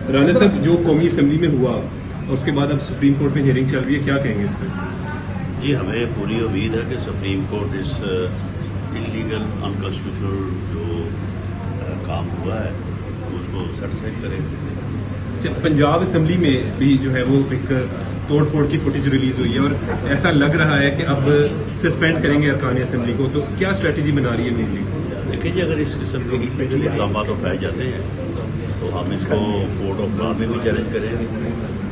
رانا صاحب جو قومی اسمبلی میں ہوا اس کے بعد اب سپریم کورٹ میں ہیئرنگ چل رہی ہے، کیا کہیں گے اس پہ؟ جی ہمیں پوری امید ہے کہ سپریم کورٹ اس انلیگل انکانسٹیٹیوشنل جو کام ہوا ہے اس کو سیٹسفائی کرے گا۔ پنجاب اسمبلی میں بھی جو ہے وہ ایک توڑ پھوڑ کی فوٹیج ریلیز ہوئی ہے اور ایسا لگ رہا ہے کہ اب سسپینڈ کریں گے ارکان اسمبلی کو، تو کیا اسٹریٹجی بنا رہی ہے مینلی؟ دیکھیں جی اگر اس قسم کے انلیگل اقدامات پائے جاتے ہیں تو ہم اس کو کورٹ آف لا میں بھی چیلنج کریں گے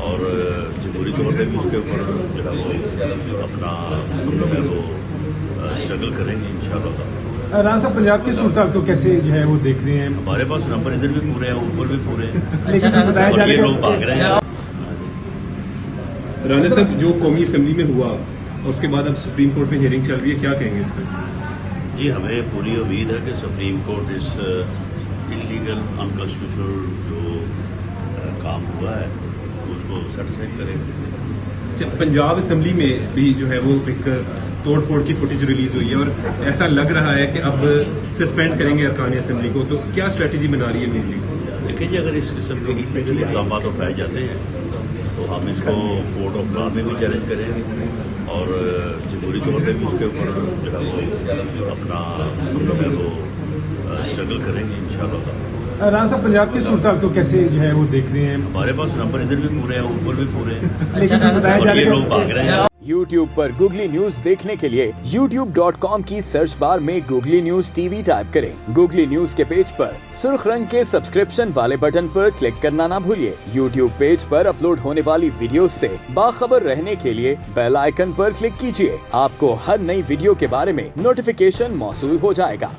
اور جمہوری طور پہ بھی اس کے اوپر جو ہے وہ اپنا جو ہے وہ اسٹرگل کریں گے انشاءاللہ۔ رانا صاحب پنجاب کی صورتحال کو کیسے جو ہے وہ دیکھ رہے ہیں؟ ہمارے پاس نمبر ادھر بھی پورے ہیں، اوپر بھی پورے ہیں، لیکن بتایا جا اور یہ رہا لوگ ہے بھاگ رہے ہیں۔ رانا صاحب جو قومی اسمبلی میں ہوا اس کے بعد اب سپریم کورٹ میں ہیئرنگ چل رہی ہے، کیا کہیں گے اس پہ؟ جی ہمیں پوری امید ہے کہ سپریم کورٹ اس انلیگل انکانسٹیٹیوشنل جو کام ہوا ہے اس کو سیٹسفائی کرے گا۔ پنجاب اسمبلی میں بھی جو ہے وہ ایک توڑ پھوڑ کی فوٹیج ریلیز ہوئی ہے اور ایسا لگ رہا ہے کہ اب سسپینڈ کریں گے ارکان اسمبلی کو، تو کیا اسٹریٹجی بنا رہی ہے مینلی؟ دیکھیں جی اگر اس قسم کے انلیگل اقدامات پائے جاتے ہیں تو ہم اس کو کورٹ آف لا میں بھی چیلنج کریں گے اور جمہوری طور پہ بھی اس کے اوپر جو ہے وہ اپنا جو ہے وہ اسٹرگل کریں گے انشاءاللہ۔ رانا صاحب پنجاب کی صورتحال کو کیسے جو ہے وہ دیکھ رہے ہیں؟ ہمارے پاس نمبر ادھر بھی پورے ہیں، اوپر بھی پورے ہیں، لیکن بتایا جا اور یہ رہا لوگ بھاگ رہے ہیں۔ YouTube پر گوگلی نیوز دیکھنے کے لیے youtube.com کی سرچ بار میں googly news T V type کریں۔ گوگلی نیوز کے پیج پر سرخ رنگ کے سبسکرپشن والے بٹن پر کلک کرنا نہ بھولیے۔ YouTube پیج پر اپلوڈ ہونے والی ویڈیوز سے باخبر رہنے کے لیے بیل آئیکن پر کلک کیجیے۔ آپ کو ہر نئی ویڈیو کے بارے میں نوٹیفیکیشن موصول ہو جائے گا۔